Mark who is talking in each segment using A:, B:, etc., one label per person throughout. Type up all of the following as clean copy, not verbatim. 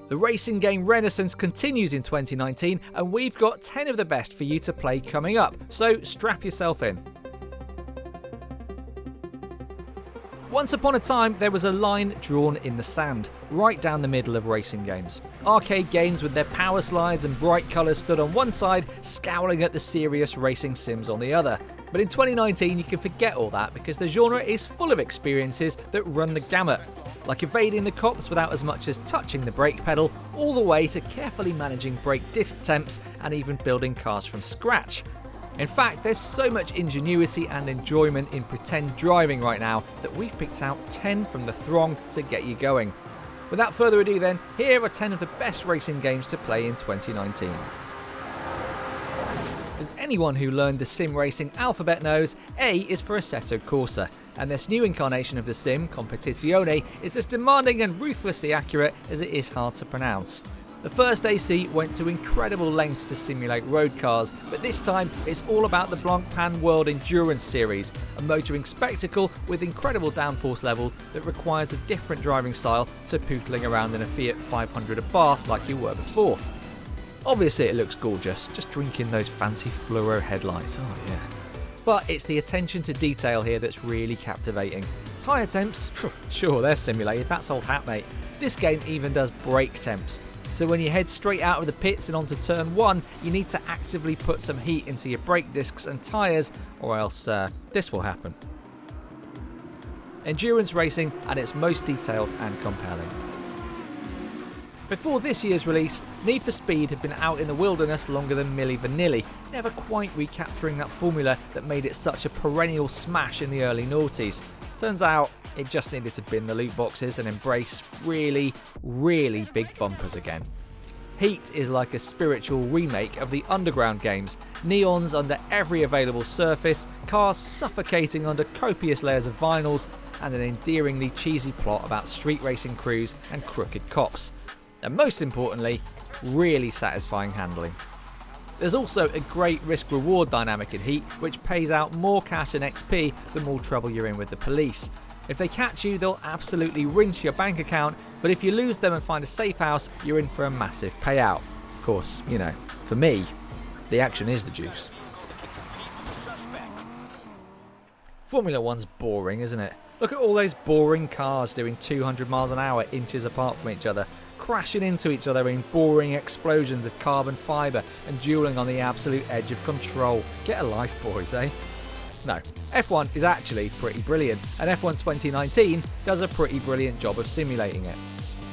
A: The racing game renaissance continues in 2019, and we've got 10 of the best for you to play coming up, so strap yourself in. Once upon a time, there was a line drawn in the sand, right down the middle of racing games. Arcade games with their power slides and bright colours stood on one side, scowling at the serious racing sims on the other. But in 2019, you can forget all that because the genre is full of experiences that run the gamut, like evading the cops without as much as touching the brake pedal, all the way to carefully managing brake disc temps and even building cars from scratch. In fact, there's so much ingenuity and enjoyment in pretend driving right now that we've picked out 10 from the throng to get you going. Without further ado then, here are 10 of the best racing games to play in 2019. As anyone who learned the sim racing alphabet knows, A is for Assetto Corsa, and this new incarnation of the sim, Competizione, is as demanding and ruthlessly accurate as it is hard to pronounce. The first AC went to incredible lengths to simulate road cars, but this time it's all about the Blancpain World Endurance Series, a motoring spectacle with incredible downforce levels that requires a different driving style to pootling around in a Fiat 500 at Bath like you were before. Obviously it looks gorgeous, just drinking those fancy fluoro headlights, oh yeah. But it's the attention to detail here that's really captivating. Tyre temps? Sure, they're simulated, that's old hat mate. This game even does brake temps. So when you head straight out of the pits and onto turn 1, you need to actively put some heat into your brake discs and tyres, or else this will happen. Endurance racing at its most detailed and compelling. Before this year's release, Need for Speed had been out in the wilderness longer than Milli Vanilli, never quite recapturing that formula that made it such a perennial smash in the early noughties. Turns out, it just needed to bin the loot boxes and embrace really, really big bumpers again. Heat is like a spiritual remake of the Underground games, neons under every available surface, cars suffocating under copious layers of vinyls, and an endearingly cheesy plot about street racing crews and crooked cops. And most importantly, really satisfying handling. There's also a great risk-reward dynamic in Heat, which pays out more cash and XP the more trouble you're in with the police. If they catch you, they'll absolutely rinse your bank account, but if you lose them and find a safe house, you're in for a massive payout. Of course, you know, for me, the action is the juice. Formula 1's boring, isn't it? Look at all those boring cars doing 200 miles an hour inches apart from each other, crashing into each other in boring explosions of carbon fibre and duelling on the absolute edge of control. Get a life, boys, eh? No, F1 is actually pretty brilliant, and F1 2019 does a pretty brilliant job of simulating it.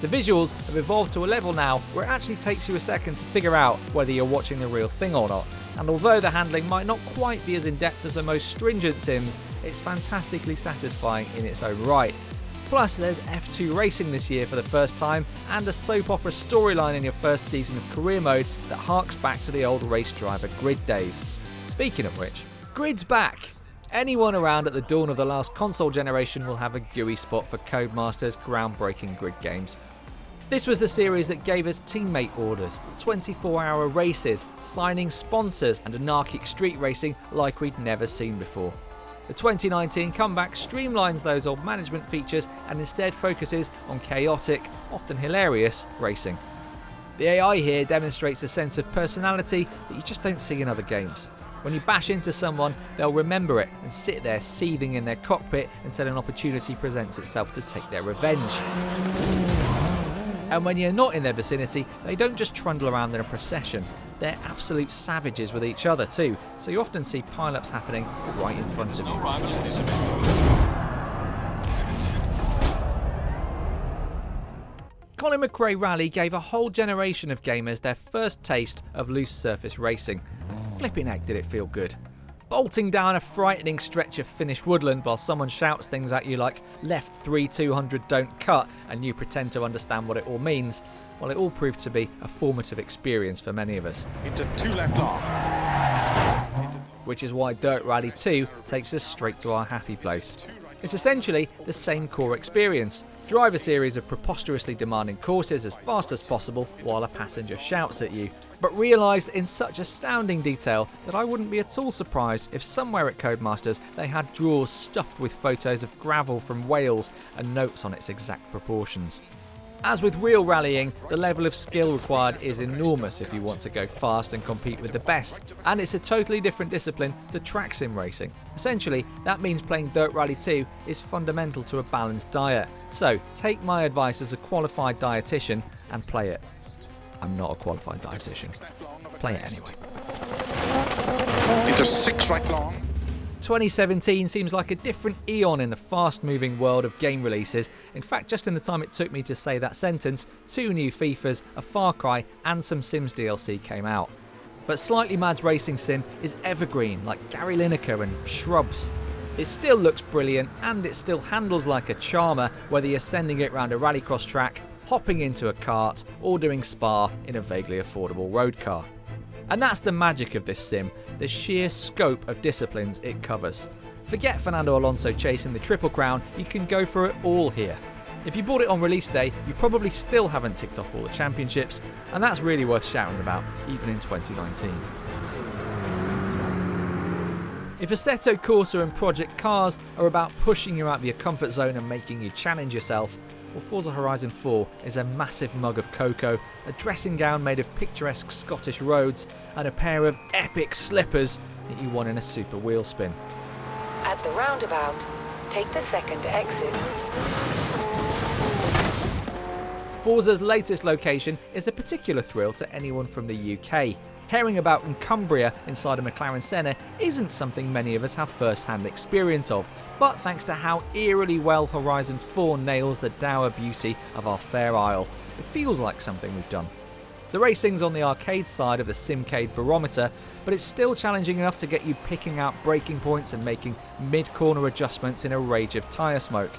A: The visuals have evolved to a level now where it actually takes you a second to figure out whether you're watching the real thing or not, and although the handling might not quite be as in-depth as the most stringent sims, it's fantastically satisfying in its own right. Plus, there's F2 racing this year for the first time, and a soap opera storyline in your first season of career mode that harks back to the old race driver grid days. Speaking of which, grid's back! Anyone around at the dawn of the last console generation will have a gooey spot for Codemasters' groundbreaking grid games. This was the series that gave us teammate orders, 24-hour races, signing sponsors, and anarchic street racing like we'd never seen before. The 2019 comeback streamlines those old management features and instead focuses on chaotic, often hilarious, racing. The AI here demonstrates a sense of personality that you just don't see in other games. When you bash into someone, they'll remember it and sit there seething in their cockpit until an opportunity presents itself to take their revenge. And when you're not in their vicinity, they don't just trundle around in a procession. They're absolute savages with each other too, so you often see pile-ups happening right in front of you. Colin McRae Rally gave a whole generation of gamers their first taste of loose surface racing. And flipping heck did it feel good. Bolting down a frightening stretch of Finnish woodland while someone shouts things at you like left 3 200 don't cut and you pretend to understand what it all means, well, it all proved to be a formative experience for many of us.
B: Into 2 left long.
A: Which is why Dirt Rally 2 takes us straight to our happy place. It's essentially the same core experience. Drive a series of preposterously demanding courses as fast as possible while a passenger shouts at you, but realised in such astounding detail that I wouldn't be at all surprised if somewhere at Codemasters they had drawers stuffed with photos of gravel from Wales and notes on its exact proportions. As with real rallying, the level of skill required is enormous if you want to go fast and compete with the best, and it's a totally different discipline to track sim racing. Essentially, that means playing Dirt Rally 2 is fundamental to a balanced diet. So, take my advice as a qualified dietitian and play it. I'm not a qualified dietitian. Play it anyway.
B: Into 6 right long.
A: 2017 seems like a different eon in the fast-moving world of game releases. In fact, just in the time it took me to say that sentence, 2 new FIFAs, a Far Cry and some Sims DLC came out. But Slightly Mad's racing sim is evergreen, like Gary Lineker and Shrubs. It still looks brilliant and it still handles like a charmer, whether you're sending it round a rallycross track, hopping into a cart or doing Spa in a vaguely affordable road car. And that's the magic of this sim, the sheer scope of disciplines it covers. Forget Fernando Alonso chasing the Triple Crown, you can go for it all here. If you bought it on release day, you probably still haven't ticked off all the championships, and that's really worth shouting about, even in 2019. If Assetto, Corsa and Project Cars are about pushing you out of your comfort zone and making you challenge yourself, well, Forza Horizon 4 is a massive mug of cocoa, a dressing gown made of picturesque Scottish roads, and a pair of epic slippers that you won in a super wheel spin.
C: At the roundabout, take the second exit.
A: Forza's latest location is a particular thrill to anyone from the UK. Hearing about in Cumbria inside a McLaren Senna isn't something many of us have first-hand experience of, but thanks to how eerily well Horizon 4 nails the dour beauty of our fair isle, it feels like something we've done. The racing's on the arcade side of the Simcade barometer, but it's still challenging enough to get you picking out braking points and making mid-corner adjustments in a rage of tyre smoke.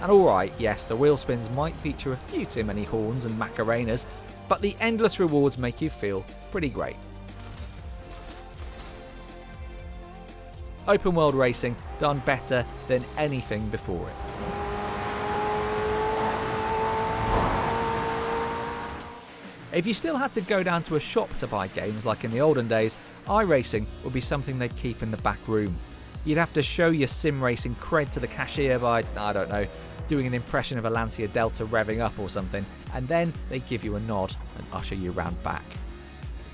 A: And alright, yes, the wheel spins might feature a few too many horns and macarenas, but the endless rewards make you feel pretty great. Open world racing done better than anything before it. If you still had to go down to a shop to buy games like in the olden days, iRacing would be something they'd keep in the back room. You'd have to show your sim racing cred to the cashier by, I don't know, doing an impression of a Lancia Delta revving up or something, and then they'd give you a nod and usher you round back.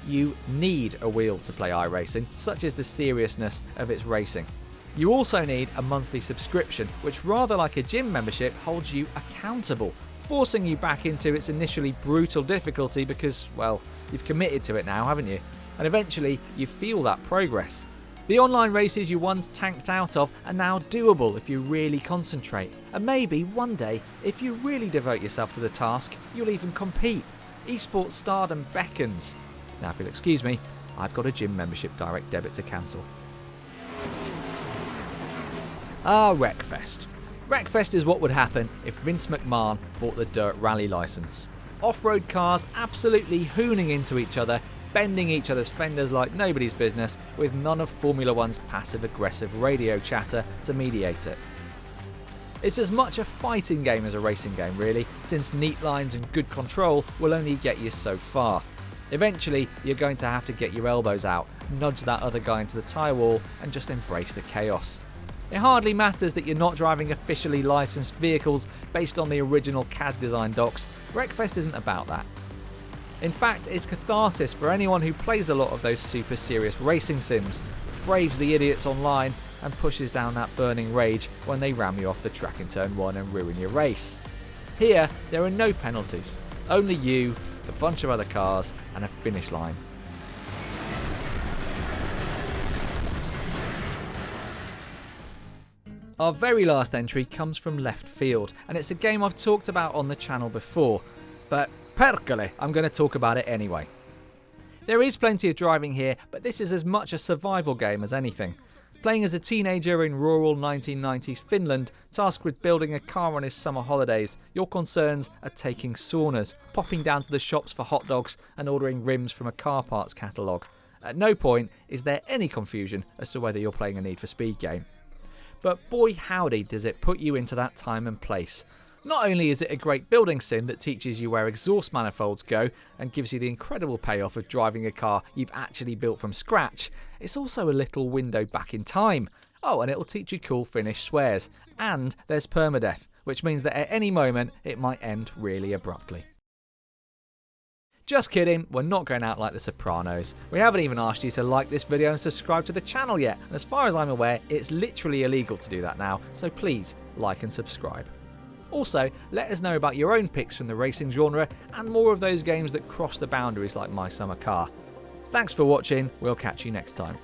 A: You need a wheel to play iRacing, such is the seriousness of its racing. You also need a monthly subscription, which rather like a gym membership holds you accountable, forcing you back into its initially brutal difficulty because, well, you've committed to it now, haven't you? And eventually you feel that progress. The online races you once tanked out of are now doable if you really concentrate. And maybe one day, if you really devote yourself to the task, you'll even compete. Esports stardom beckons. Now, if you'll excuse me, I've got a gym membership direct debit to cancel. Wreckfest. Wreckfest is what would happen if Vince McMahon bought the Dirt Rally licence. Off-road cars absolutely hooning into each other, bending each other's fenders like nobody's business, with none of Formula One's passive-aggressive radio chatter to mediate it. It's as much a fighting game as a racing game, really, since neat lines and good control will only get you so far. Eventually, you're going to have to get your elbows out, nudge that other guy into the tyre wall, and just embrace the chaos. It hardly matters that you're not driving officially licensed vehicles based on the original CAD design docs. Wreckfest isn't about that. In fact, it's catharsis for anyone who plays a lot of those super serious racing sims, braves the idiots online, and pushes down that burning rage when they ram you off the track in turn 1 and ruin your race. Here, there are no penalties. Only you, a bunch of other cars, and a finish line. Our very last entry comes from left field, and it's a game I've talked about on the channel before, but perkele, I'm going to talk about it anyway. There is plenty of driving here, but this is as much a survival game as anything. Playing as a teenager in rural 1990s Finland, tasked with building a car on his summer holidays, your concerns are taking saunas, popping down to the shops for hot dogs and ordering rims from a car parts catalogue. At no point is there any confusion as to whether you're playing a Need for Speed game. But boy howdy does it put you into that time and place. Not only is it a great building sim that teaches you where exhaust manifolds go and gives you the incredible payoff of driving a car you've actually built from scratch, it's also a little window back in time. Oh, and it'll teach you cool Finnish swears. And there's permadeath, which means that at any moment it might end really abruptly. Just kidding, we're not going out like the Sopranos. We haven't even asked you to like this video and subscribe to the channel yet, and as far as I'm aware, it's literally illegal to do that now, so please like and subscribe. Also, let us know about your own picks from the racing genre and more of those games that cross the boundaries like My Summer Car. Thanks for watching, we'll catch you next time.